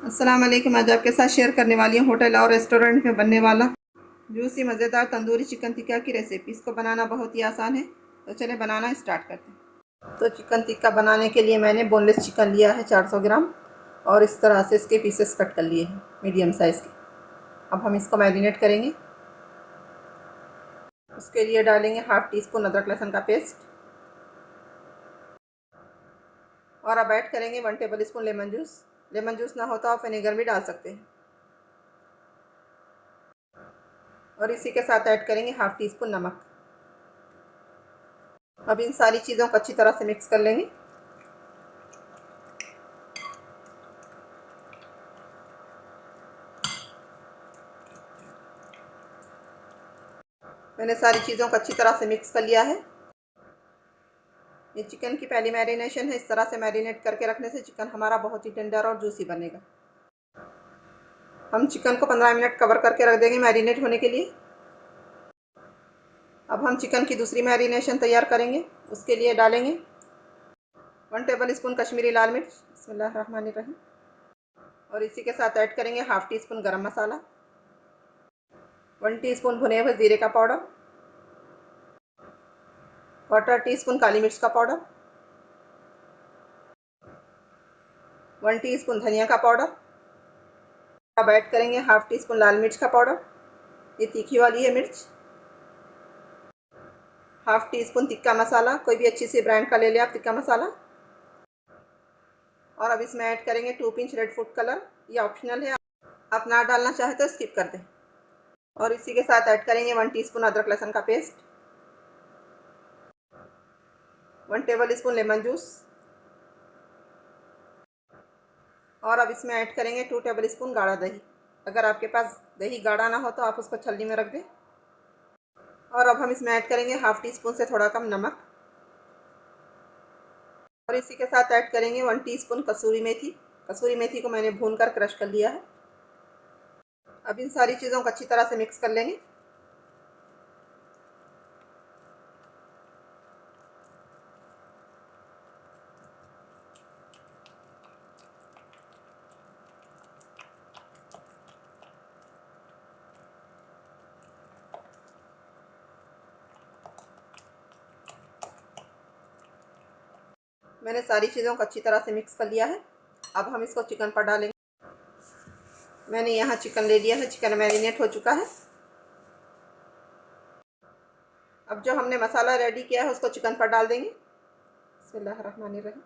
अस्सलाम वालेकुम। आज आपके साथ शेयर करने वाली हूँ होटल और रेस्टोरेंट में बनने वाला जूसी मज़ेदार तंदूरी चिकन टिक्का की रेसिपी। इसको बनाना बहुत ही आसान है, तो चले बनाना स्टार्ट करते हैं। तो चिकन टिक्का बनाने के लिए मैंने बोनलेस चिकन लिया है 400 ग्राम और इस तरह से इसके पीसेस कट कर लिए हैं मीडियम साइज़ के। अब हम इसको मैरिनेट करेंगे। उसके लिए डालेंगे हाफ़ टी स्पून अदरक लहसुन का पेस्ट और अब ऐड करेंगे 1 table spoon lemon juice. Lemon juice ना हो तो आप विनेगर भी डाल सकते हैं। और इसी के साथ ऐड करेंगे हाफ़ टी स्पून नमक। अब इन सारी चीज़ों को अच्छी तरह से मिक्स कर लेंगे। मैंने सारी चीज़ों को अच्छी तरह से मिक्स कर लिया है। ये चिकन की पहली मैरिनेशन है। इस तरह से मैरिनेट करके रखने से चिकन हमारा बहुत ही टेंडर और जूसी बनेगा। हम चिकन को 15 मिनट कवर करके रख देंगे मैरिनेट होने के लिए। अब हम चिकन की दूसरी मैरिनेशन तैयार करेंगे। उसके लिए डालेंगे 1 टेबल स्पून कश्मीरी लाल मिर्च, बिस्मिल्लाहिर्रहमानिर्रहीम। और इसी के साथ ऐड करेंगे हाफ़ टी स्पून गरम मसाला, 1 टीस्पून भुने हुए जीरे का पाउडर, 1/4 टीस्पून काली मिर्च का पाउडर, 1 टीस्पून धनिया का पाउडर। अब ऐड करेंगे हाफ़ टी स्पून लाल मिर्च का पाउडर, ये तीखी वाली है मिर्च। हाफ़ टी स्पून तिक्का मसाला, कोई भी अच्छी सी ब्रांड का ले लें आप तिक्का मसाला। और अब इसमें ऐड करेंगे 2 पिंच रेड फूड कलर, ये ऑप्शनल है, आप ना डालना चाहे तो स्किप कर दें। और इसी के साथ ऐड करेंगे 1 टीस्पून अदरक लहसुन का paste, 1 table spoon lemon juice. और अब इसमें ऐड करेंगे 2 टेबल स्पून गाढ़ा दही। अगर आपके पास दही गाढ़ा ना हो तो आप उसको छलनी में रख दें। और अब हम इसमें ऐड करेंगे हाफ़ टी स्पून से थोड़ा कम नमक। और इसी के साथ ऐड करेंगे 1 टीस्पून कसूरी मेथी। कसूरी मेथी को मैंने भून कर क्रश कर लिया है। अब इन सारी चीज़ों को अच्छी तरह से मिक्स कर लेंगे। मैंने सारी चीज़ों को अच्छी तरह से मिक्स कर लिया है। अब हम इसको चिकन पर डालेंगे। मैंने यहाँ चिकन ले लिया है, चिकन मैरिनेट हो चुका है। अब जो हमने मसाला रेडी किया है उसको चिकन पर डाल देंगे। बिस्मिल्लाहिर्रहमानिर्रहीम।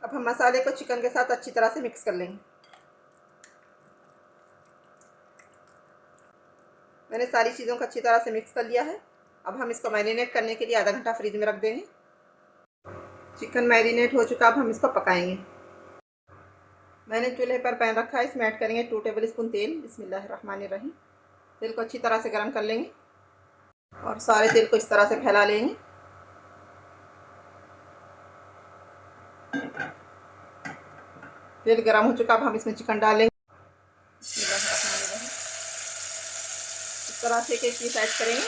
अब हम मसाले को चिकन के साथ अच्छी तरह से मिक्स कर लेंगे। मैंने सारी चीज़ों को अच्छी तरह से मिक्स कर लिया है। अब हम इसको मैरिनेट करने के लिए आधा घंटा फ्रिज में रख देंगे। चिकन मैरिनेट हो चुका, अब हम इसको पकाएंगे। मैंने चूल्हे पर पैन रखा है, इसमें ऐड करेंगे 2 टेबल स्पून तेल, बिस्मिल्लाहिर्रहमानिर्रहीम। तेल को अच्छी तरह से गर्म कर लेंगे और सारे तेल को इस तरह से फैला लेंगे। तेल गर्म हो चुका, अब हम इसमें चिकन डालेंगे। बिस्मिल्लाहिर्रहमानिर्रहीम। इस तरह से एक पीस ऐड करेंगे।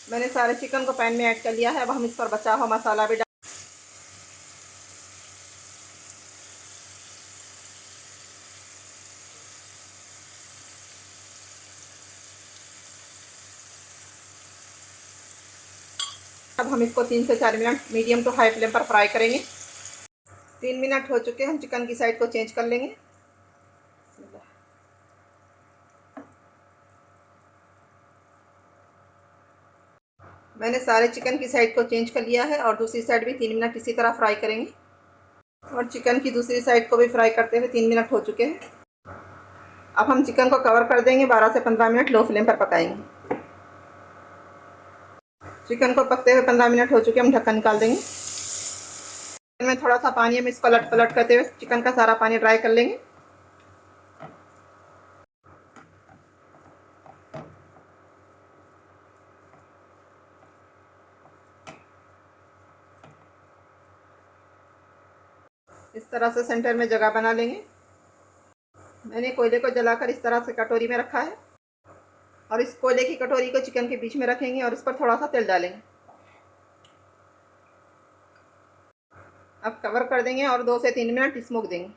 मैंने सारे चिकन को पैन में ऐड कर लिया है। अब हम इस पर बचा हुआ मसाला भी अब हम इसको 3 से 4 minute medium to high flame पर फ्राई करेंगे। 3 मिनट हो चुके हैं, हम चिकन की साइड को चेंज कर लेंगे। मैंने सारे चिकन की साइड को चेंज कर लिया है और दूसरी साइड भी 3 मिनट इसी तरह फ्राई करेंगे। और चिकन की दूसरी साइड को भी फ्राई करते हुए 3 मिनट हो चुके हैं। अब हम चिकन को कवर कर देंगे, 12 से 15 मिनट लो फ्लेम पर पकाएंगे। चिकन को पकते हुए 15 मिनट हो चुके हैं, हम ढक्कन निकाल देंगे। में थोड़ा सा पानी हम इसको लट पलट करते हुए चिकन का सारा पानी ड्राई कर लेंगे। इस तरह से सेंटर में जगह बना लेंगे। मैंने कोयले को जलाकर इस तरह से कटोरी में रखा है और इस कोयले की कटोरी को चिकन के बीच में रखेंगे और इस पर थोड़ा सा तेल डालेंगे। अब कवर कर देंगे और 2 से 3 मिनट स्मोक देंगे।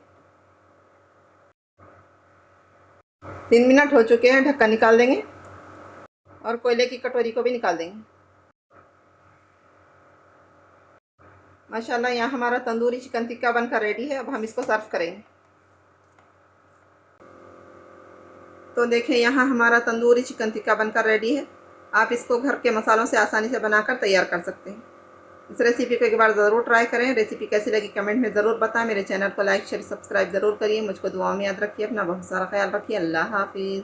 3 मिनट हो चुके हैं, ढक्कन निकाल देंगे और कोयले की कटोरी को भी निकाल देंगे। माशाल्लाह, यहाँ हमारा तंदूरी चिकन टिक्का बनकर रेडी है। अब हम इसको सर्व करेंगे। तो देखें, यहाँ हमारा तंदूरी चिकन टिक्का बनकर रेडी है। आप इसको घर के मसालों से आसानी से बनाकर तैयार कर सकते हैं। इस रेसिपी को एक बार ज़रूर ट्राई करें। रेसिपी कैसी लगी कमेंट में ज़रूर बताएं। मेरे चैनल को लाइक शेयर सब्सक्राइब ज़रूर करिए। मुझको दुआओं में याद रखिए। अपना बहुत सारा ख्याल रखिए। अल्लाह हाफिज़।